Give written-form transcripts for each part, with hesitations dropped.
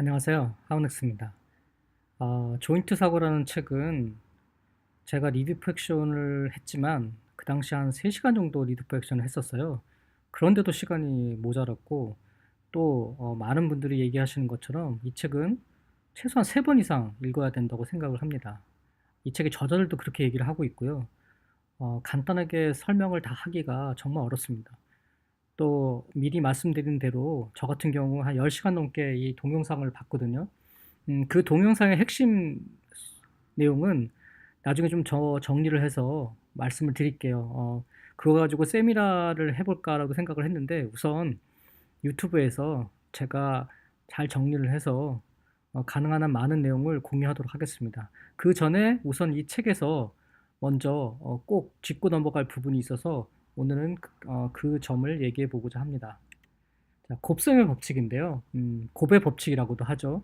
안녕하세요. 하우넥스입니다. 조인트 사고라는 책은 제가 리드 액션을 했지만 그 당시 한 3시간 정도 리드 액션을 했었어요. 그런데도 시간이 모자랐고 또 많은 분들이 얘기하시는 것처럼 이 책은 최소한 3번 이상 읽어야 된다고 생각을 합니다. 이 책의 저자들도 그렇게 얘기를 하고 있고요. 간단하게 설명을 다 하기가 정말 어렵습니다. 또 미리 말씀드린 대로 저 같은 경우 한 10시간 넘게 이 동영상을 봤거든요. 그 동영상의 핵심 내용은 나중에 좀 정리를 해서 말씀을 드릴게요. 그거 가지고 세미나를 해볼까라고 생각을 했는데 우선 유튜브에서 제가 잘 정리를 해서 가능한 한 많은 내용을 공유하도록 하겠습니다. 그 전에 우선 이 책에서 먼저 꼭 짚고 넘어갈 부분이 있어서 오늘은 그 점을 얘기해 보고자 합니다. 자, 곱셈의 법칙인데요. 곱의 법칙이라고도 하죠.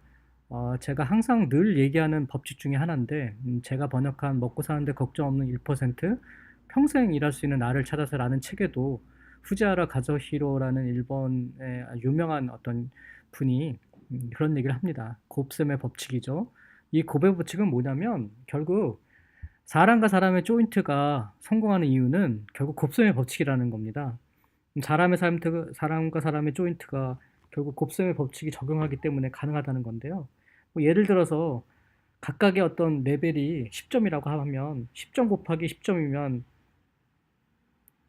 제가 항상 늘 얘기하는 법칙 중에 하나인데, 제가 번역한 먹고 사는데 걱정 없는 1%, 평생 일할 수 있는 나를 찾아서라는 책에도 후지하라 가즈히로라는 일본의 유명한 어떤 분이 그런 얘기를 합니다. 곱셈의 법칙이죠. 이 곱의 법칙은 뭐냐면 결국 사람과 사람의 조인트가 성공하는 이유는 결국 곱셈의 법칙이라는 겁니다. 사람과 사람의 조인트가 결국 곱셈의 법칙이 적용하기 때문에 가능하다는 건데요. 뭐 예를 들어서 각각의 어떤 레벨이 10점이라고 하면 10점 곱하기 10점이면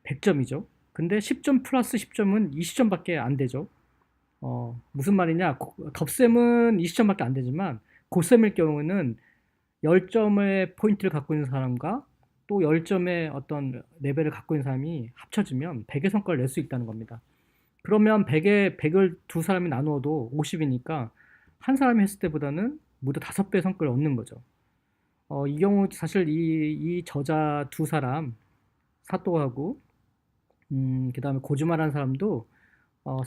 100점이죠. 근데 10점 플러스 10점은 20점밖에 안 되죠. 무슨 말이냐? 덧셈은 20점밖에 안 되지만 곱셈일 경우는 10점의 포인트를 갖고 있는 사람과 또 10점의 어떤 레벨을 갖고 있는 사람이 합쳐지면 100의 성과를 낼 수 있다는 겁니다. 그러면 100을 두 사람이 나누어도 50이니까 한 사람이 했을 때보다는 무려 5배의 성과를 얻는 거죠. 이 경우 사실 이 저자 두 사람, 사또하고, 그 다음에 고주마라는 사람도,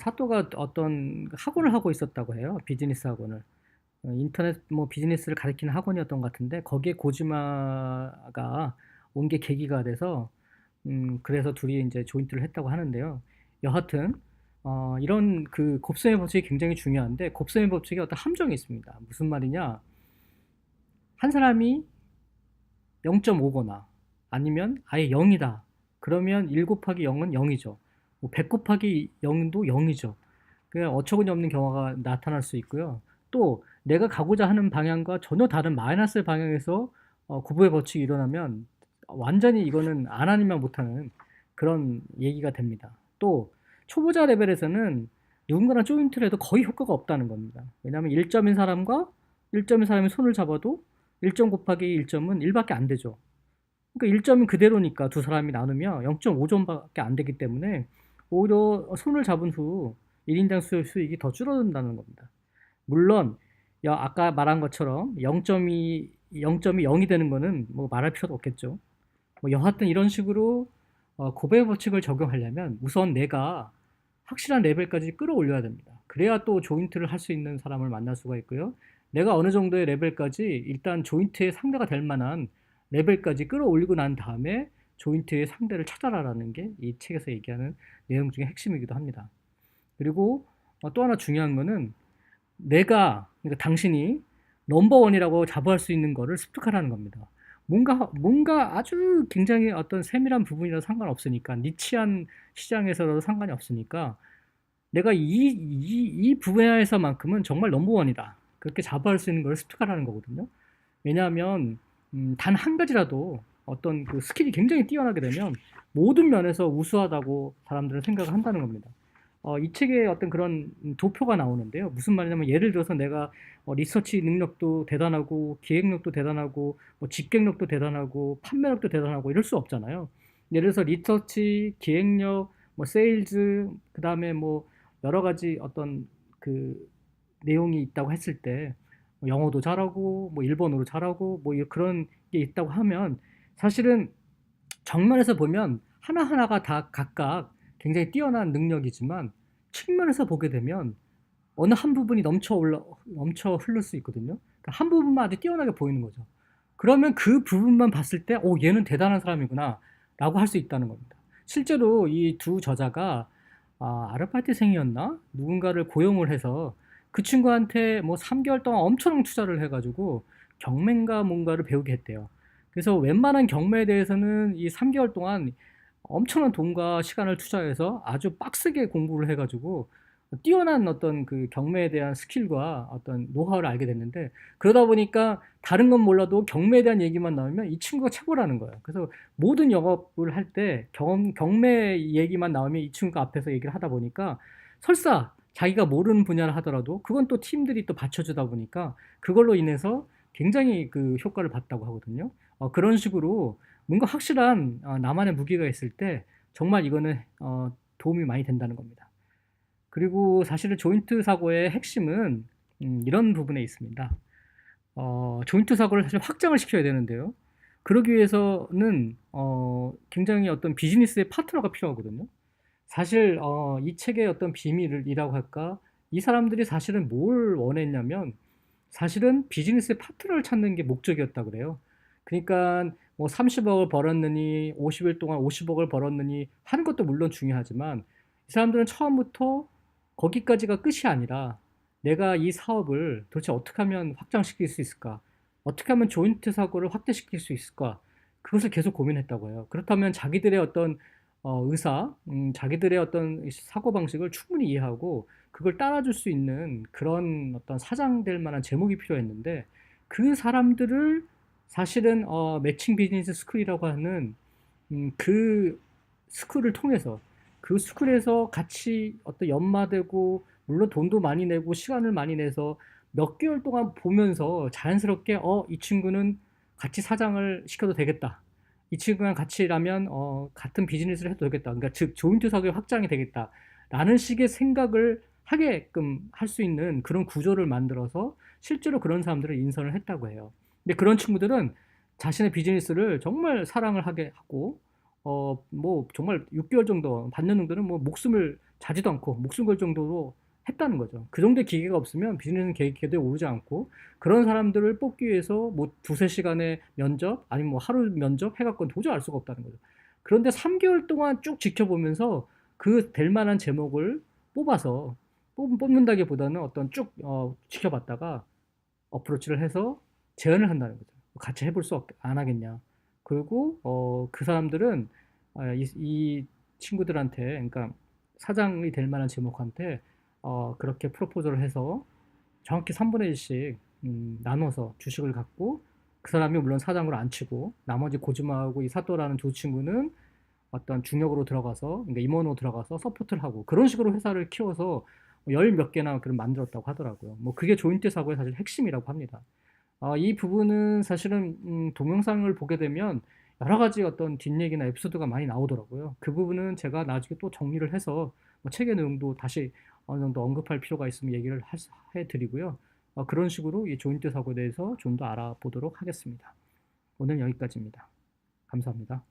사또가 어떤 학원을 하고 있었다고 해요. 비즈니스 학원을. 인터넷 뭐 비즈니스를 가르치는 학원이었던 것 같은데, 거기에 고주마가 온 게 계기가 돼서, 그래서 둘이 이제 조인트를 했다고 하는데요. 여하튼, 이런 그 곱셈의 법칙이 굉장히 중요한데, 곱셈의 법칙에 어떤 함정이 있습니다. 무슨 말이냐? 한 사람이 0.5거나 아니면 아예 0이다. 그러면 1 곱하기 0은 0이죠. 뭐100 곱하기 0도 0이죠. 그냥 어처구니 없는 경우가 나타날 수 있고요. 또 내가 가고자 하는 방향과 전혀 다른 마이너스 방향에서 구부의 법칙이 일어나면 완전히 이거는 안 하니만 못하는 그런 얘기가 됩니다. 또 초보자 레벨에서는 누군가랑 조인트를 해도 거의 효과가 없다는 겁니다. 왜냐하면 1점인 사람과 1점인 사람이 손을 잡아도 1점 곱하기 1점은 1밖에 안 되죠. 그러니까 1점이 그대로니까 두 사람이 나누면 0.5점밖에 안 되기 때문에 오히려 손을 잡은 후 1인당 수익이 더 줄어든다는 겁니다. 물론 아까 말한 것처럼 0점이 0이 되는 거는 뭐 말할 필요도 없겠죠. 뭐 여하튼 이런 식으로 고배 법칙을 적용하려면 우선 내가 확실한 레벨까지 끌어올려야 됩니다. 그래야 또 조인트를 할 수 있는 사람을 만날 수가 있고요. 내가 어느 정도의 레벨까지 일단 조인트의 상대가 될 만한 레벨까지 끌어올리고 난 다음에 조인트의 상대를 찾아라라는 게 이 책에서 얘기하는 내용 중에 핵심이기도 합니다. 그리고 또 하나 중요한 거는 그러니까 당신이 넘버원이라고 자부할 수 있는 거를 습득하라는 겁니다. 뭔가 아주 굉장히 어떤 세밀한 부분이라 상관없으니까, 니치한 시장에서도 상관이 없으니까, 내가 이 분야에서만큼은 정말 넘버원이다. 그렇게 자부할 수 있는 걸 습득하라는 거거든요. 왜냐하면, 단 한 가지라도 어떤 그 스킬이 굉장히 뛰어나게 되면 모든 면에서 우수하다고 사람들은 생각을 한다는 겁니다. 이 책에 어떤 그런 도표가 나오는데요. 무슨 말이냐면 예를 들어서 내가 리서치 능력도 대단하고 기획력도 대단하고 뭐 집객력도 대단하고 판매력도 대단하고 이럴 수 없잖아요. 예를 들어서 리서치, 기획력, 뭐 세일즈, 그다음에 뭐 여러 가지 어떤 그 내용이 있다고 했을 때 영어도 잘하고 뭐 일본어로 잘하고 뭐 그런 게 있다고 하면 사실은 정면에서 보면 하나하나가 다 각각 굉장히 뛰어난 능력이지만 측면에서 보게 되면 어느 한 부분이 넘쳐 흐를 수 있거든요. 그러니까 한 부분만 아주 뛰어나게 보이는 거죠. 그러면 그 부분만 봤을 때, 얘는 대단한 사람이구나, 라고 할 수 있다는 겁니다. 실제로 이 두 저자가, 아르바이트생이었나? 누군가를 고용을 해서 그 친구한테 뭐 3개월 동안 엄청 투자를 해가지고 경매인가 뭔가를 배우게 했대요. 그래서 웬만한 경매에 대해서는 이 3개월 동안 엄청난 돈과 시간을 투자해서 아주 빡세게 공부를 해가지고 뛰어난 어떤 그 경매에 대한 스킬과 어떤 노하우를 알게 됐는데, 그러다 보니까 다른 건 몰라도 경매에 대한 얘기만 나오면 이 친구가 최고라는 거예요. 그래서 모든 영업을 할 때 경매 얘기만 나오면 이 친구가 앞에서 얘기를 하다 보니까 설사 자기가 모르는 분야를 하더라도 그건 또 팀들이 또 받쳐주다 보니까 그걸로 인해서 굉장히 그 효과를 봤다고 하거든요. 그런 식으로 뭔가 확실한 나만의 무기가 있을 때 정말 이거는 도움이 많이 된다는 겁니다. 그리고 사실은 조인트 사고의 핵심은 이런 부분에 있습니다. 조인트 사고를 사실 확장을 시켜야 되는데요. 그러기 위해서는 굉장히 어떤 비즈니스의 파트너가 필요하거든요. 사실 이 책의 어떤 비밀이라고 할까? 이 사람들이 사실은 뭘 원했냐면 사실은 비즈니스의 파트너를 찾는 게 목적이었다 그래요. 그러니까 뭐 30억을 벌었느니 50일 동안 50억을 벌었느니 하는 것도 물론 중요하지만 이 사람들은 처음부터 거기까지가 끝이 아니라 내가 이 사업을 도대체 어떻게 하면 확장시킬 수 있을까? 어떻게 하면 조인트 사고를 확대시킬 수 있을까? 그것을 계속 고민했다고 해요. 그렇다면 자기들의 어떤 자기들의 어떤 사고방식을 충분히 이해하고 그걸 따라줄 수 있는 그런 어떤 사장될 만한 제목이 필요했는데, 그 사람들을 사실은 매칭 비즈니스 스쿨이라고 하는 그 스쿨을 통해서, 그 스쿨에서 같이 어떤 연마되고 물론 돈도 많이 내고 시간을 많이 내서 몇 개월 동안 보면서 자연스럽게 이 친구는 같이 사장을 시켜도 되겠다. 이 친구랑 같이 일하면 같은 비즈니스를 해도 되겠다. 그러니까 즉 조인트 사업이 확장이 되겠다. 라는 식의 생각을 하게끔 할 수 있는 그런 구조를 만들어서 실제로 그런 사람들을 인선을 했다고 해요. 근데 그런 친구들은 자신의 비즈니스를 정말 사랑을 하게 하고 뭐 정말 6개월 정도, 반년 정도는 뭐 목숨을 자지도 않고 목숨 걸 정도로 했다는 거죠. 그 정도의 기계가 없으면 비즈니스는 궤도에 오르지 않고, 그런 사람들을 뽑기 위해서 뭐 두세 시간의 면접 아니면 뭐 하루 면접 해갖고는 도저히 알 수가 없다는 거죠. 그런데 3개월 동안 쭉 지켜보면서 그 될 만한 제목을 뽑아서 뽑는다기보다는 어떤 쭉 지켜봤다가 어프로치를 해서 제안을 한다는 거죠. 같이 해볼 수 안 하겠냐. 그리고 그 사람들은 이 친구들한테, 그러니까 사장이 될 만한 제목한테 그렇게 프로포즈를 해서 정확히 3분의 1씩 나눠서 주식을 갖고, 그 사람이 물론 사장으로 안 치고 나머지 고즈마하고 이 사또라는 두 친구는 어떤 중역으로 들어가서, 그러니까 임원으로 들어가서 서포트를 하고, 그런 식으로 회사를 키워서 열 몇 개나 그런 만들었다고 하더라고요. 뭐 그게 조인트 사고의 사실 핵심이라고 합니다. 이 부분은 사실은 동영상을 보게 되면 여러 가지 어떤 뒷얘기나 에피소드가 많이 나오더라고요. 그 부분은 제가 나중에 또 정리를 해서 뭐 책의 내용도 다시 어느 정도 언급할 필요가 있으면 얘기를 해드리고요. 그런 식으로 이 조인트 사고에 대해서 좀 더 알아보도록 하겠습니다. 오늘 여기까지입니다. 감사합니다.